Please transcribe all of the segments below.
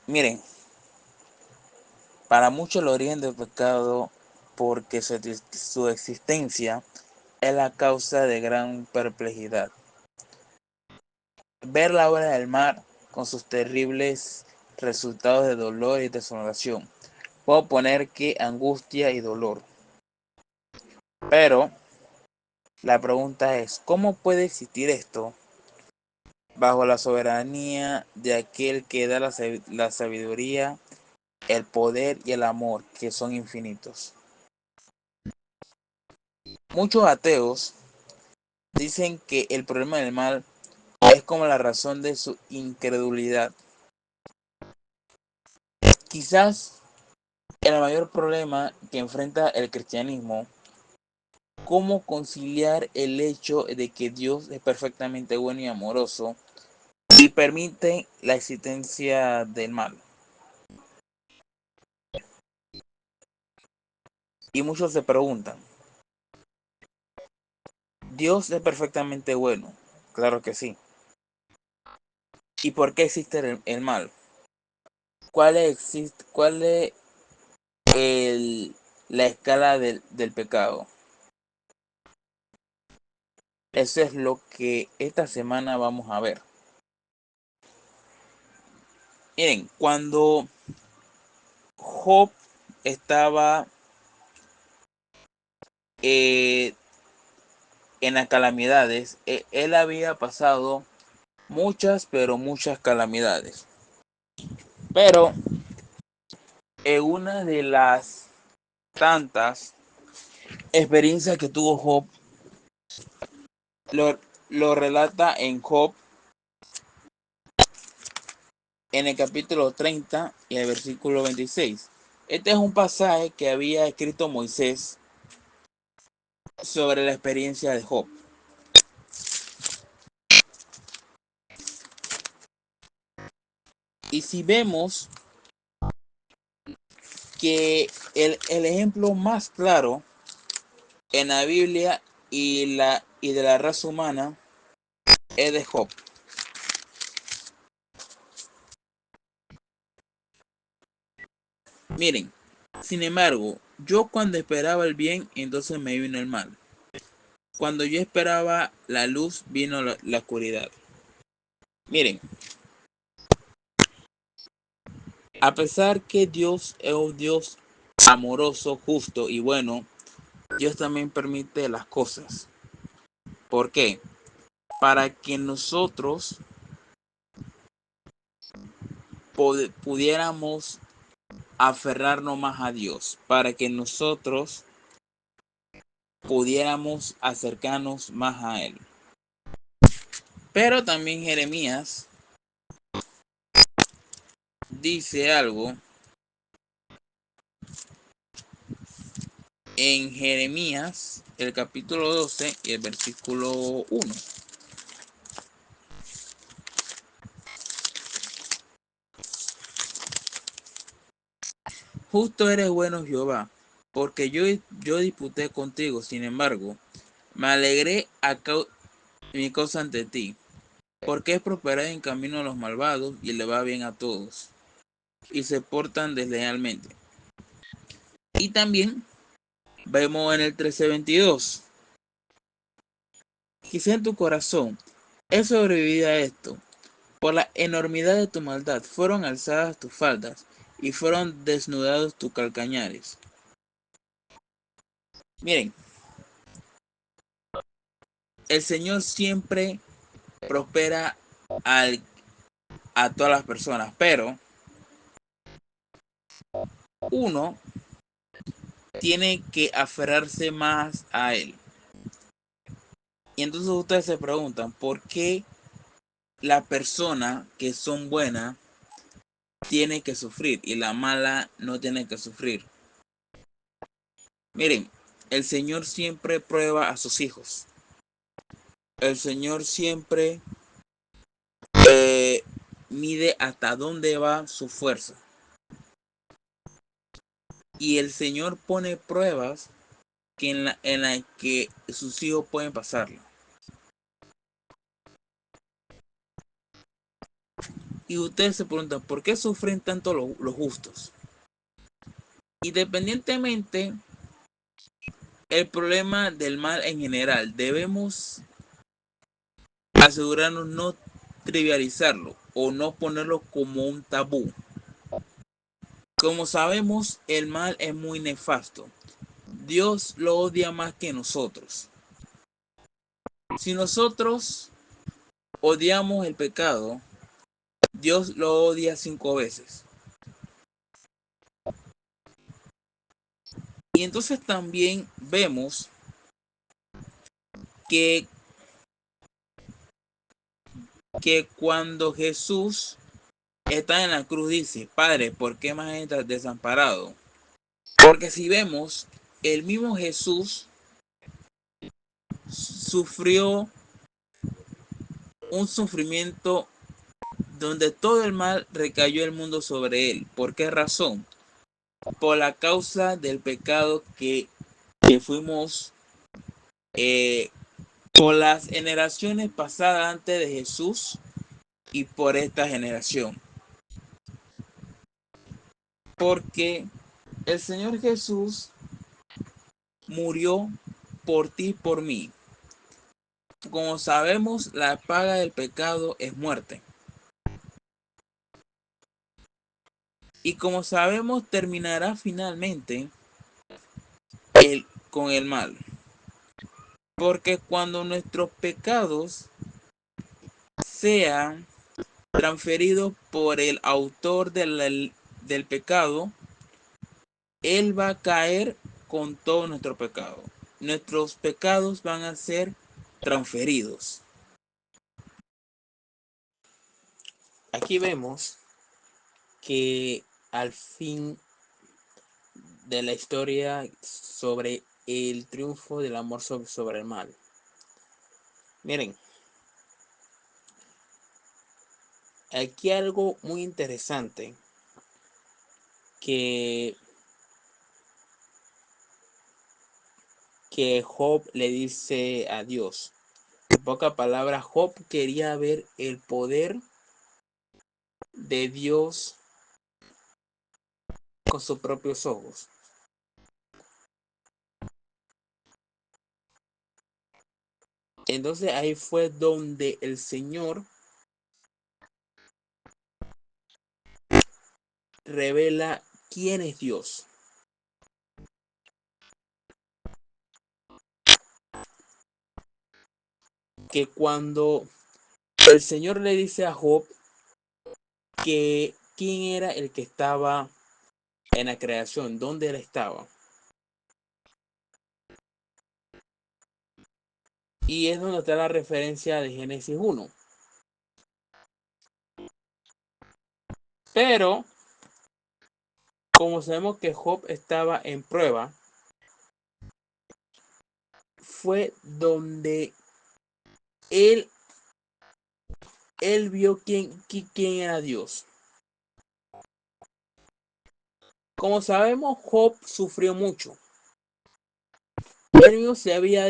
Miren, para muchos el origen del pecado, porque su existencia es la causa de gran perplejidad. Ver la obra del mar con sus terribles resultados de dolor y desolación. Puedo poner que angustia y dolor. Pero la pregunta es, ¿cómo puede existir esto bajo la soberanía de aquel que da la sabiduría, el poder y el amor, que son infinitos? Muchos ateos dicen que el problema del mal es como la razón de su incredulidad. Quizás el mayor problema que enfrenta el cristianismo, cómo conciliar el hecho de que Dios es perfectamente bueno y amoroso y permite la existencia del mal. Y muchos se preguntan, ¿Dios es perfectamente bueno? Claro que sí. ¿Y por qué existe el mal? ¿Cuál es la escala del pecado? Eso es lo que esta semana vamos a ver. Miren, cuando Job estaba eh, en las calamidades, él había pasado muchas, pero muchas calamidades. Pero en una de las tantas experiencias que tuvo Job, lo, lo relata en Job en el capítulo 30 y el versículo 26. Este es un pasaje que había escrito Moisés sobre la experiencia de Job. Y si vemos que el ejemplo más claro en la Biblia y de la raza humana es de Job. Miren, sin embargo, yo cuando esperaba el bien, entonces me vino el mal. Cuando yo esperaba la luz, vino la oscuridad. Miren, a pesar que Dios es un Dios amoroso, justo y bueno, Dios también permite las cosas. ¿Por qué? Para que nosotros pudiéramos aferrarnos más a Dios, para que nosotros pudiéramos acercarnos más a Él. Pero también Jeremías dice algo en Jeremías, el capítulo 12 y el versículo 1. Justo eres bueno, Jehová, porque yo disputé contigo, sin embargo, me alegré mi causa ante ti, porque es prosperar en camino a los malvados y le va bien a todos, y se portan deslealmente. Y también vemos en el 13:22, quizá en tu corazón he sobrevivido a esto, por la enormidad de tu maldad fueron alzadas tus faldas y fueron desnudados tus calcañares. Miren, el Señor siempre prospera al, a todas las personas, pero uno tiene que aferrarse más a Él. Y entonces ustedes se preguntan, ¿por qué la persona que son buenas tiene que sufrir y la mala no tiene que sufrir? Miren, el Señor siempre prueba a sus hijos. El Señor siempre eh, mide hasta dónde va su fuerza. Y el Señor pone pruebas en la que sus hijos pueden pasarlo. Y ustedes se preguntan, ¿por qué sufren tanto los justos? Independientemente el problema del mal en general, debemos asegurarnos no trivializarlo o no ponerlo como un tabú. Como sabemos, el mal es muy nefasto. Dios lo odia más que nosotros. Si nosotros odiamos el pecado, Dios lo odia 5 veces. Y entonces también vemos que, que cuando Jesús está en la cruz dice, Padre, ¿por qué me has desamparado? Porque si vemos, el mismo Jesús sufrió un sufrimiento donde todo el mal recayó el mundo sobre él. ¿Por qué razón? Por la causa del pecado que fuimos por las generaciones pasadas antes de Jesús y por esta generación. Porque el Señor Jesús murió por ti y por mí. Como sabemos, la paga del pecado es muerte. Y como sabemos, terminará finalmente con el mal. Porque cuando nuestros pecados sean transferidos por el autor del pecado, Él va a caer con todo nuestro pecado. Nuestros pecados van a ser transferidos. Aquí vemos que al fin de la historia sobre el triunfo del amor sobre el mal. Miren, aquí hay algo muy interesante que Job le dice a Dios. En pocas palabras, Job quería ver el poder de Dios con sus propios ojos. Entonces ahí fue donde el Señor revela quién es Dios. Que cuando el Señor le dice a Job que quién era el que estaba en la creación, dónde él estaba. Y es donde está la referencia de Génesis 1. Pero, como sabemos que Job estaba en prueba, fue donde él vio quién era Dios. Como sabemos, Job sufrió mucho. Él mismo se había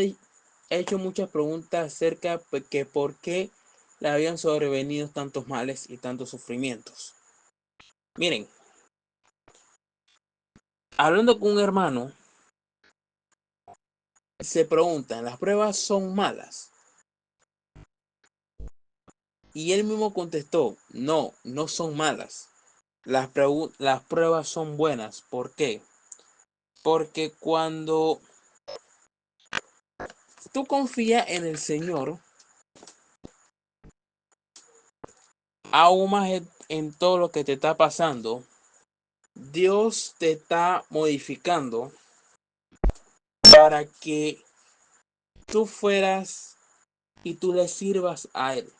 hecho muchas preguntas acerca de que por qué le habían sobrevenido tantos males y tantos sufrimientos. Miren, hablando con un hermano, se preguntan, ¿las pruebas son malas? Y él mismo contestó, no, no son malas. Las pruebas son buenas. ¿Por qué? Porque cuando tú confías en el Señor, aún más en todo lo que te está pasando, Dios te está modificando para que tú fueras y tú le sirvas a Él.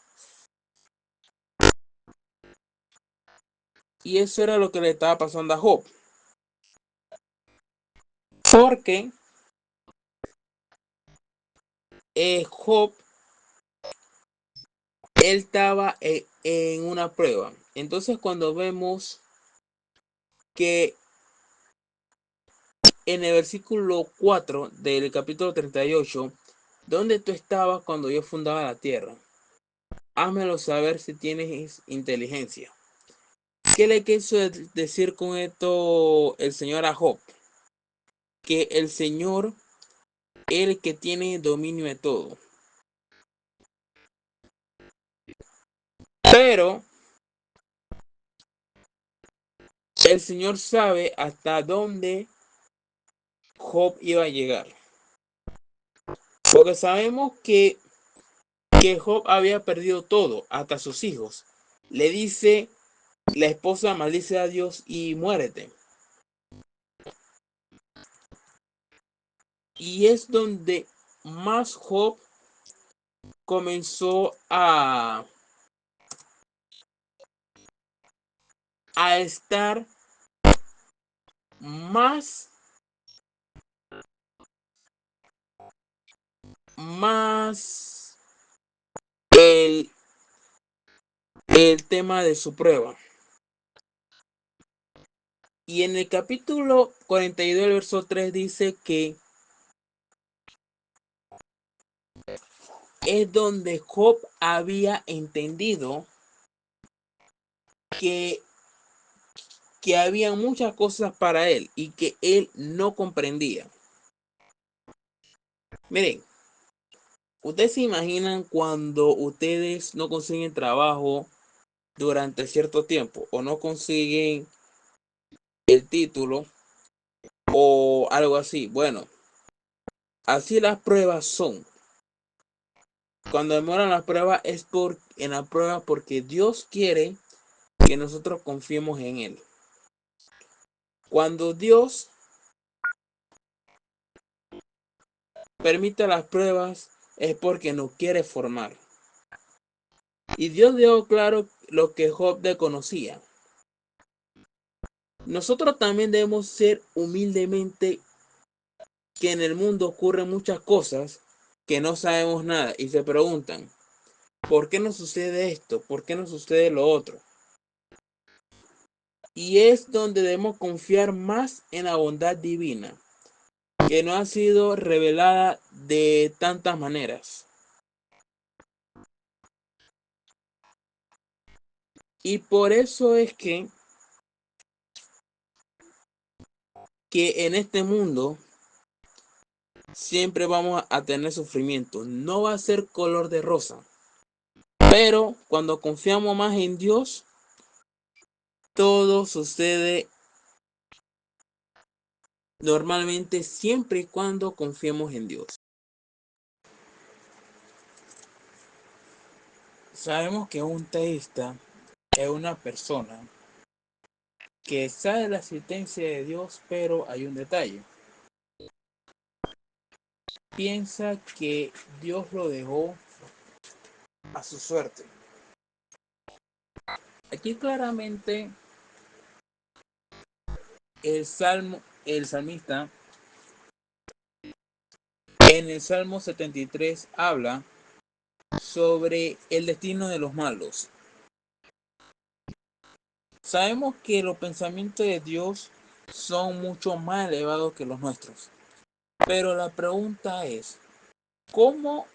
Y eso era lo que le estaba pasando a Job. Porque Job, él estaba en una prueba. Entonces cuando vemos que en el versículo 4 del capítulo 38, ¿dónde tú estabas cuando yo fundaba la tierra? Házmelo saber si tienes inteligencia. ¿Qué le quiso decir con esto el Señor a Job? Que el Señor es el que tiene dominio de todo. Pero el Señor sabe hasta dónde Job iba a llegar. Porque sabemos que Job había perdido todo, hasta sus hijos. Le dice, la esposa maldice a Dios y muérete. Y es donde más Job comenzó a estar más el, el tema de su prueba. Y en el capítulo 42, el verso 3 dice que es donde Job había entendido que, que había muchas cosas para él y que él no comprendía. Miren, ustedes se imaginan cuando ustedes no consiguen trabajo durante cierto tiempo o no consiguen el título o algo así. Bueno, así las pruebas son. Cuando demoran las pruebas es en la prueba porque Dios quiere que nosotros confiemos en Él. Cuando Dios permite las pruebas es porque nos quiere formar. Y Dios dejó claro lo que Job desconocía. Nosotros también debemos ser humildemente que en el mundo ocurren muchas cosas que no sabemos nada y se preguntan, ¿por qué nos sucede esto? ¿Por qué nos sucede lo otro? Y es donde debemos confiar más en la bondad divina, que no ha sido revelada de tantas maneras. Y por eso es que en este mundo siempre vamos a tener sufrimiento. No va a ser color de rosa. Pero cuando confiamos más en Dios, todo sucede normalmente siempre y cuando confiemos en Dios. Sabemos que un teísta es una persona que sabe la existencia de Dios, pero hay un detalle. Piensa que Dios lo dejó a su suerte. Aquí claramente el salmista en el Salmo 73 habla sobre el destino de los malos. Sabemos que los pensamientos de Dios son mucho más elevados que los nuestros. Pero la pregunta es, ¿cómo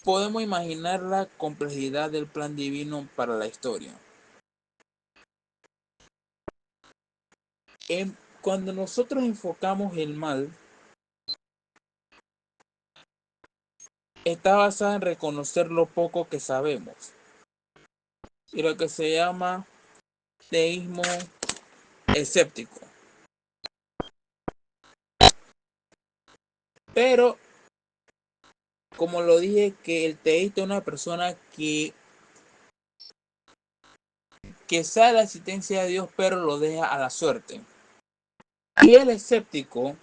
podemos imaginar la complejidad del plan divino para la historia? Cuando nosotros enfocamos el mal, está basada en reconocer lo poco que sabemos y lo que se llama teísmo escéptico. Pero, como lo dije, que el teísta es una persona que sabe la existencia de Dios, pero lo deja a la suerte. Y el escéptico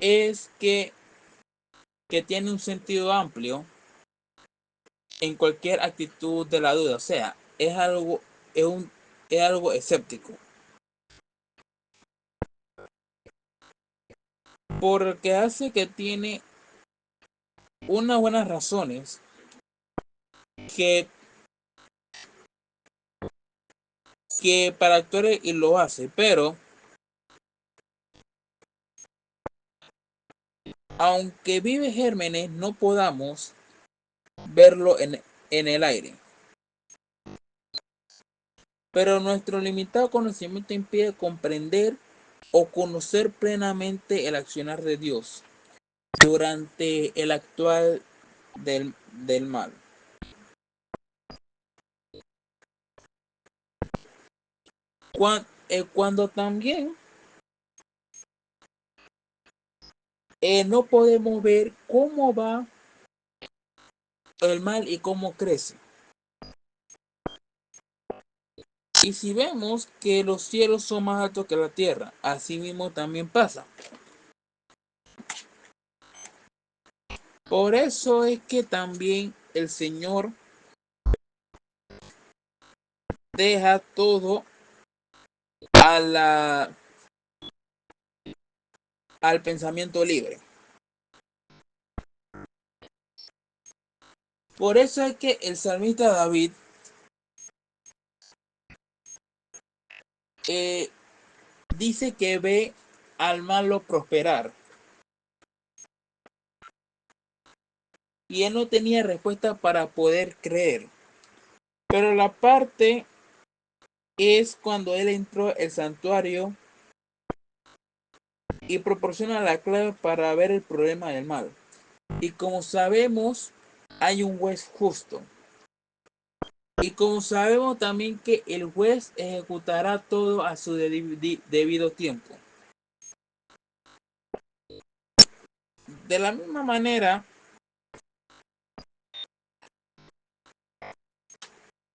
es que tiene un sentido amplio en cualquier actitud de la duda. O sea, es algo escéptico. Porque hace que tiene unas buenas razones que, que para actuar y lo hace, pero aunque vive gérmenes, no podamos verlo en el aire. Pero nuestro limitado conocimiento impide comprender o conocer plenamente el accionar de Dios durante el actual del mal. Cuando también no podemos ver cómo va el mal y cómo crece. Y si vemos que los cielos son más altos que la tierra, así mismo también pasa. Por eso es que también el Señor deja todo a al pensamiento libre. Por eso es que el salmista David eh, dice que ve al malo prosperar. Y él no tenía respuesta para poder creer. Pero la parte es cuando él entró al santuario y proporciona la clave para ver el problema del mal. Y como sabemos, hay un juez justo. Y como sabemos también que el juez ejecutará todo a su debido tiempo. De la misma manera,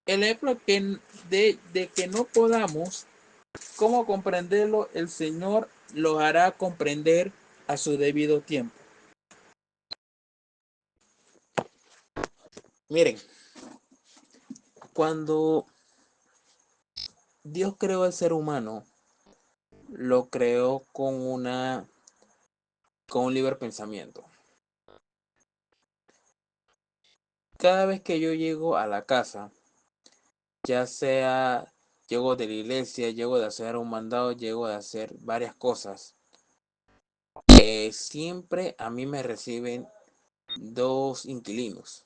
el ejemplo de que no podamos cómo comprenderlo, el Señor lo hará comprender a su debido tiempo. Miren, cuando Dios creó al ser humano, lo creó con un libre pensamiento. Cada vez que yo llego a la casa, ya sea llego de la iglesia, llego de hacer un mandado, llego de hacer varias cosas, siempre a mí me reciben dos inquilinos,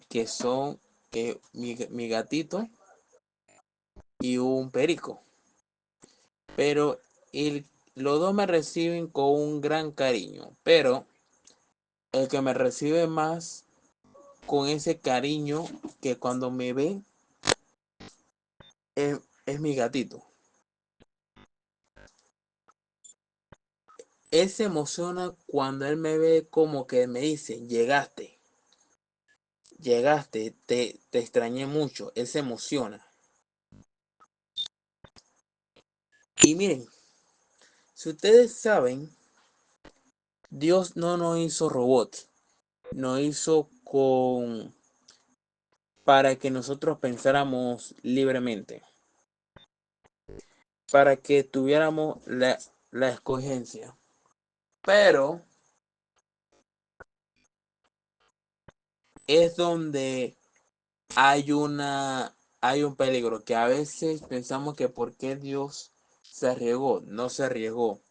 que son mi gatito y un perico. Pero los dos me reciben con un gran cariño, pero el que me recibe más con ese cariño que cuando me ve es mi gatito. Él se emociona cuando él me ve, como que me dice, llegaste, te extrañé mucho. Él se emociona. Y miren, si ustedes saben, Dios no nos hizo robots, nos hizo para que nosotros pensáramos libremente, para que tuviéramos la escogencia. Pero es donde hay un peligro, que a veces pensamos que por qué Dios se arriesgó. No se arriesgó.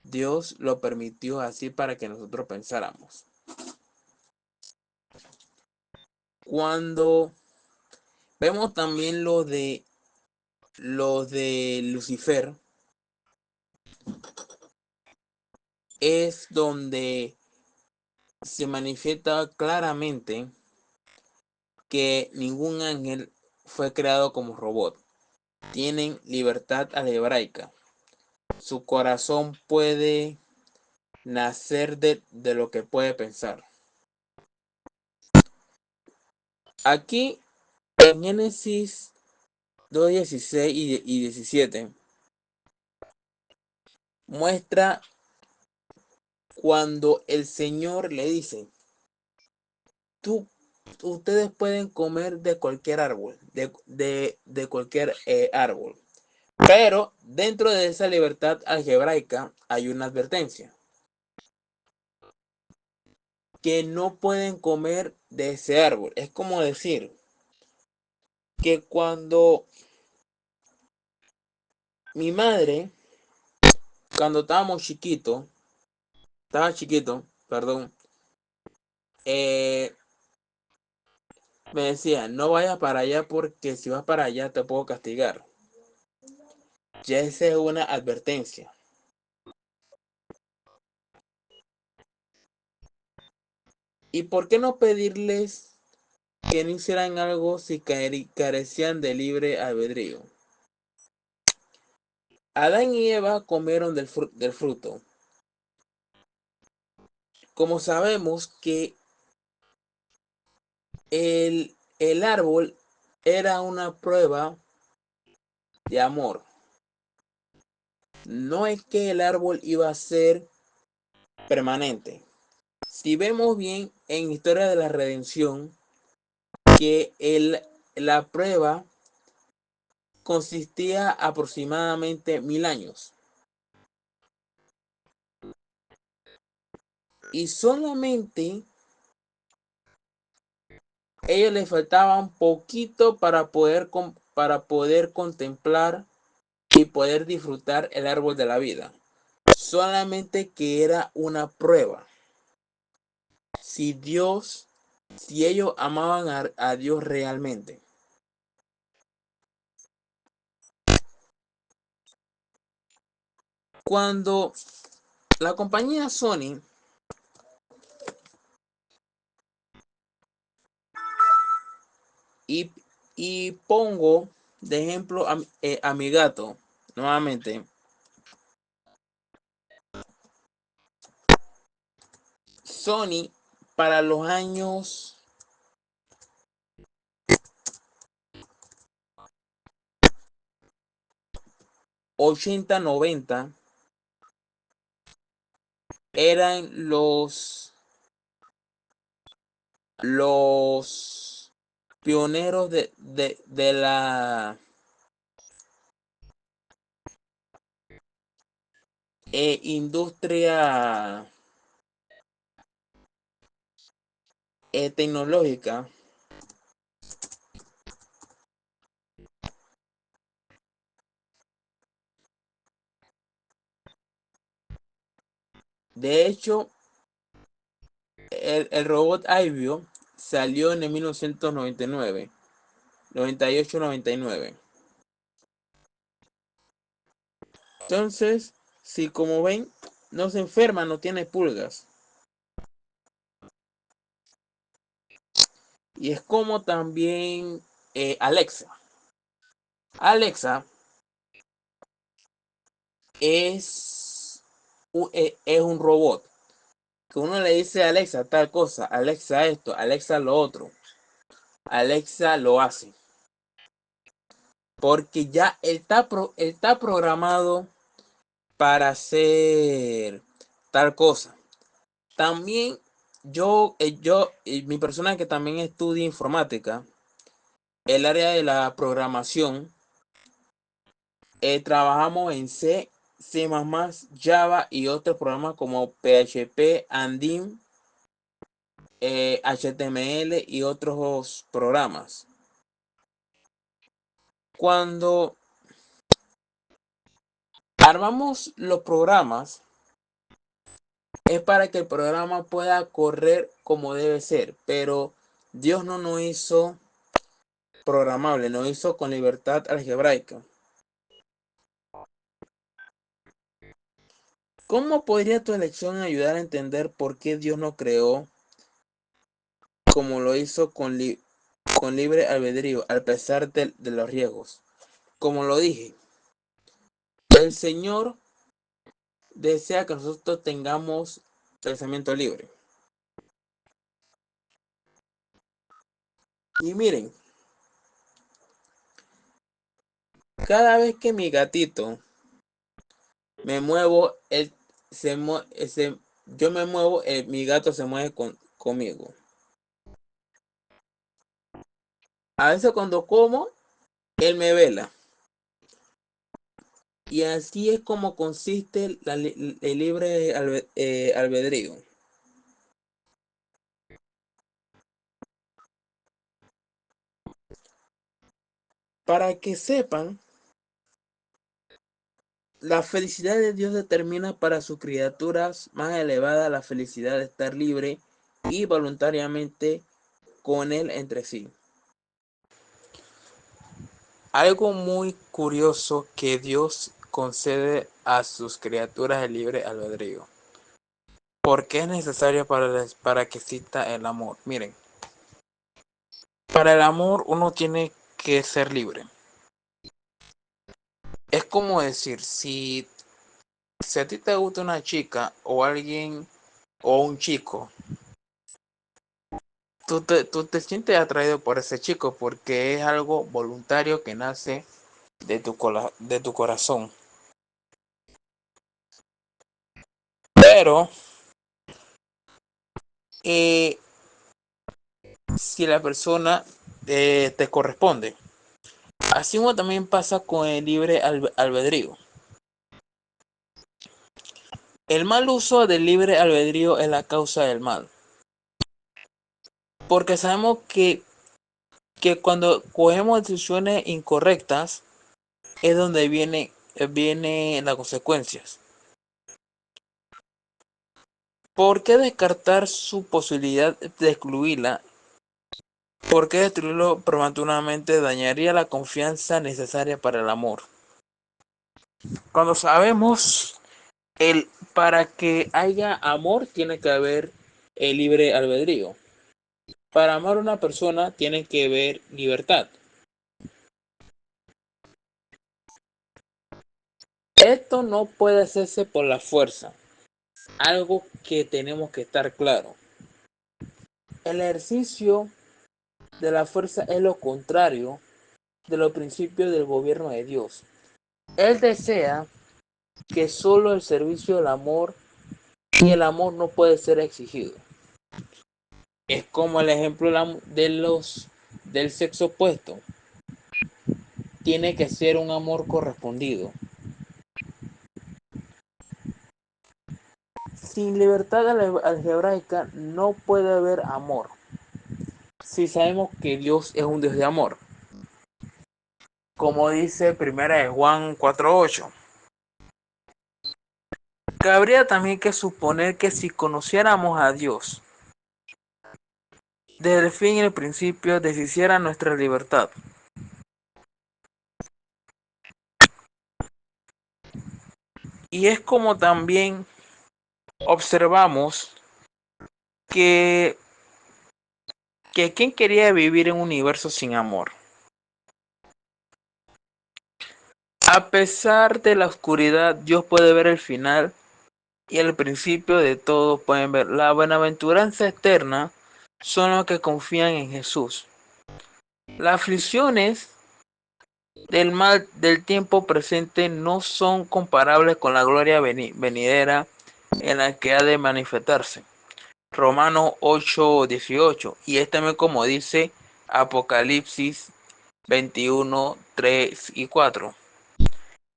Dios lo permitió así para que nosotros pensáramos. Cuando vemos también lo de Lucifer, es donde se manifiesta claramente que ningún ángel fue creado como robot. Tienen libertad algebraica. Su corazón puede nacer de lo que puede pensar. Aquí en Génesis 2:16 y 17 muestra cuando el Señor le dice, tú, ustedes pueden comer de cualquier árbol, de cualquier árbol, pero dentro de esa libertad algebraica hay una advertencia, que no pueden comer de ese árbol. Es como decir que cuando mi madre, cuando estábamos chiquitos, estaba chiquito, perdón, eh, me decía, no vayas para allá porque si vas para allá te puedo castigar. Ya esa es una advertencia. ¿Y por qué no pedirles que no hicieran algo si carecían de libre albedrío? Adán y Eva comieron del fruto. Como sabemos que el árbol era una prueba de amor. No es que el árbol iba a ser permanente. Si vemos bien en Historia de la Redención, que la prueba consistía aproximadamente 1000 años. Y solamente ellos les faltaba un poquito para poder contemplar y poder disfrutar el árbol de la vida. Solamente que era una prueba. Si Dios, si ellos amaban a Dios realmente. Cuando la compañía Sony y, y pongo de ejemplo a mi gato, nuevamente, Sony para los años 80-90 eran los pioneros de la industria tecnológica. De hecho, el robot Aivio salió en el 1999, 98-99. Entonces, si como ven, no se enferma, no tiene pulgas. Y es como también Alexa. Alexa es un robot. Que uno le dice a Alexa tal cosa, Alexa esto, Alexa lo otro. Alexa lo hace. Porque ya está programado para hacer tal cosa. También mi persona que también estudia informática, el área de la programación, trabajamos en C, C++, Java y otros programas como PHP, Andim, HTML y otros programas. Cuando armamos los programas, es para que el programa pueda correr como debe ser, pero Dios no nos hizo programable, nos hizo con libertad algebraica. ¿Cómo podría tu elección ayudar a entender por qué Dios no creó como lo hizo con libre albedrío, a pesar de los riesgos? Como lo dije, el Señor desea que nosotros tengamos pensamiento libre. Y miren, cada vez que mi gatito me muevo, yo me muevo, mi gato se mueve conmigo. A veces cuando como, él me vela. Y así es como consiste el libre albedrío. Para que sepan, La felicidad de Dios determina para sus criaturas más elevada la felicidad de estar libre y voluntariamente con Él entre sí. Algo muy curioso que Dios concede a sus criaturas el libre albedrío. ¿Por qué es necesario para que exista el amor? Miren, para el amor uno tiene que ser libre. Es como decir, si a ti te gusta una chica o alguien o un chico, tú te sientes atraído por ese chico porque es algo voluntario que nace de tu corazón. Pero eh, si la persona te corresponde. Así como también pasa con el libre albedrío. El mal uso del libre albedrío es la causa del mal. Porque sabemos que cuando cogemos decisiones incorrectas es donde viene las consecuencias. ¿Por qué descartar su posibilidad de excluirla? ¿Por qué destruirlo prematuramente dañaría la confianza necesaria para el amor? Cuando sabemos para que haya amor tiene que haber el libre albedrío. Para amar a una persona tiene que haber libertad. Esto no puede hacerse por la fuerza. Algo que tenemos que estar claro. El ejercicio de la fuerza es lo contrario de los principios del gobierno de Dios. Él desea que solo el servicio del amor y el amor no puede ser exigido. Es como el ejemplo del sexo opuesto. Tiene que ser un amor correspondido. Sin libertad algebraica no puede haber amor. Si sabemos que Dios es un Dios de amor. Como dice primera de Juan 4:8. Cabría también que suponer que si conociéramos a Dios, desde el fin y el principio deshiciera nuestra libertad. Y es como también observamos que, que ¿quién quería vivir en un universo sin amor? A pesar de la oscuridad, Dios puede ver el final y el principio de todo pueden ver. La bienaventuranza eterna son los que confían en Jesús. Las aflicciones del mal del tiempo presente no son comparables con la gloria venidera en la que ha de manifestarse. Romanos 8:18. Y es también como dice Apocalipsis 21:3 y 4.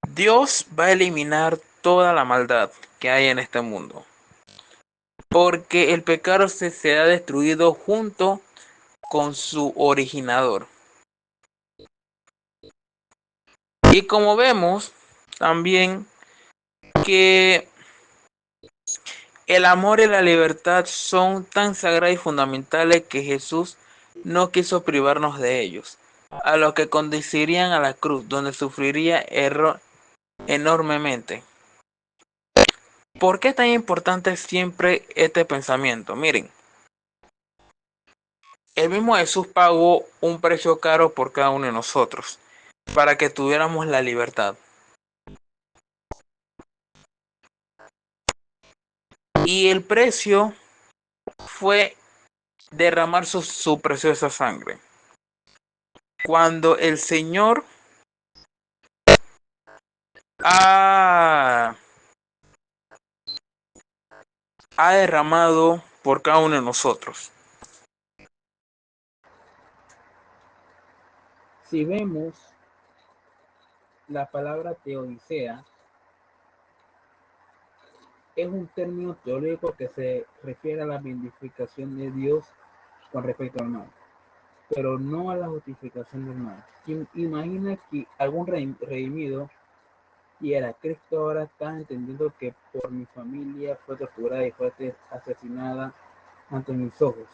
Dios va a eliminar toda la maldad que hay en este mundo. Porque el pecado se ha destruido junto con su originador. Y como vemos también que el amor y la libertad son tan sagradas y fundamentales que Jesús no quiso privarnos de ellos, a los que conducirían a la cruz, donde sufriría enormemente. ¿Por qué es tan importante siempre este pensamiento? Miren, el mismo Jesús pagó un precio caro por cada uno de nosotros, para que tuviéramos la libertad. Y el precio fue derramar su preciosa sangre. Cuando el Señor ha, ha derramado por cada uno de nosotros. Si vemos la palabra teodicea, es un término teológico que se refiere a la vindicación de Dios con respecto al mal, pero no a la justificación del mal. Imagina que algún redimido y era Cristo ahora está entendiendo que por mi familia fue torturada y fue asesinada ante mis ojos.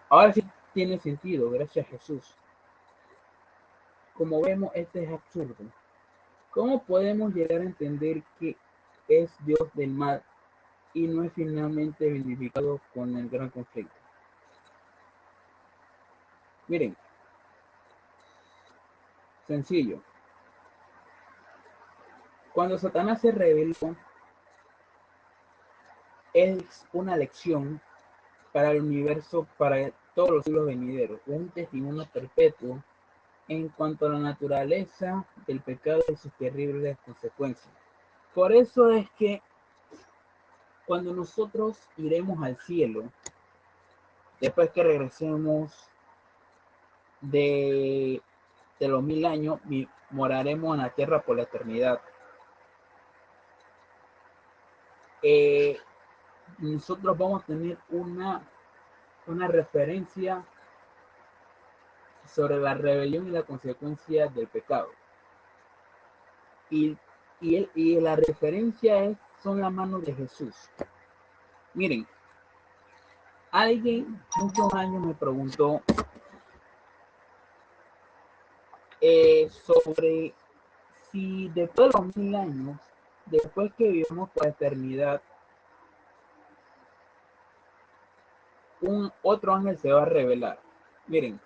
Ahora sí tiene sentido, gracias a Jesús. Como vemos, este es absurdo. ¿Cómo podemos llegar a entender que es Dios del mal y no es finalmente vivificado con el gran conflicto? Miren, sencillo. Cuando Satanás se reveló, es una lección para el universo, para todos los siglos venideros, un testimonio perpetuo en cuanto a la naturaleza del pecado y sus terribles consecuencias. Por eso es que cuando nosotros iremos al cielo, después que regresemos de, de los 1000 años, moraremos en la tierra por la eternidad. Nosotros vamos a tener una referencia sobre la rebelión y la consecuencia del pecado. Y la referencia son las manos de Jesús. Miren, alguien muchos años me preguntó sobre si después de los 1000 años, después que vivimos por la eternidad, otro ángel se va a revelar. Miren,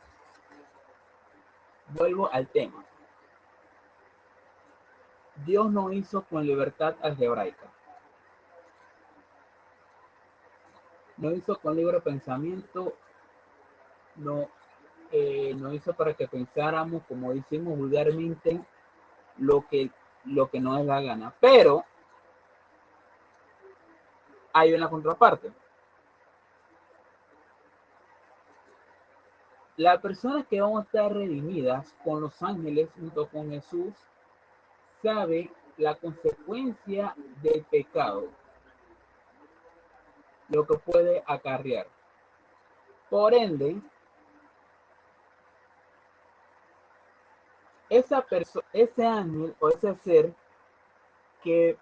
vuelvo al tema. Dios no hizo con libertad algebraica. No hizo con libre pensamiento. No, no hizo para que pensáramos, como decimos vulgarmente, lo que, lo que nos da gana. Pero hay una contraparte. Las personas que van a estar redimidas con los ángeles junto con Jesús sabe la consecuencia del pecado, lo que puede acarrear. Por ende, ese ángel o ese ser que,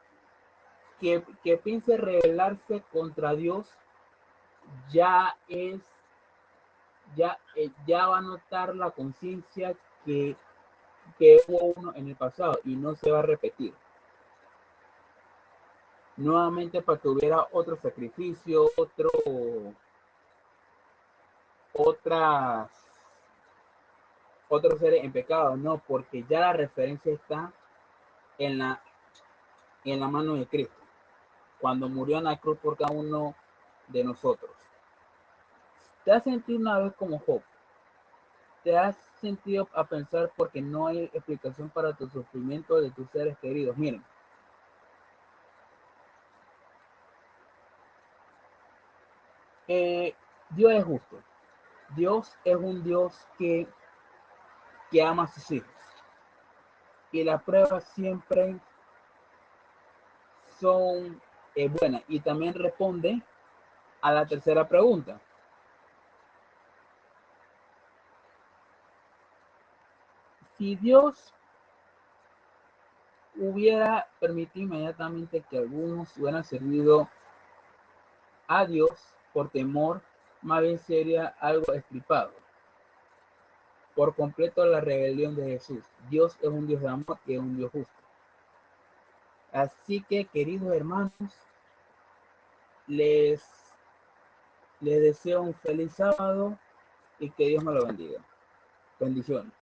que piense rebelarse contra Dios ya es ya va a notar la conciencia que hubo uno en el pasado y no se va a repetir. Nuevamente para que hubiera otro sacrificio, otros seres en pecado, no, porque ya la referencia está en la mano de Cristo, cuando murió en la cruz por cada uno de nosotros. ¿Te has sentido una vez como Job? ¿Te has sentido a pensar porque no hay explicación para tu sufrimiento de tus seres queridos? Miren, Dios es justo. Dios es un Dios que ama a sus hijos. Y las pruebas siempre son buenas. Y también responde a la tercera pregunta. Si Dios hubiera permitido inmediatamente que algunos hubieran servido a Dios por temor, más bien sería algo estripado por completo la rebelión de Jesús. Dios es un Dios de amor y es un Dios justo. Así que, queridos hermanos, les deseo un feliz sábado y que Dios me lo bendiga. Bendiciones.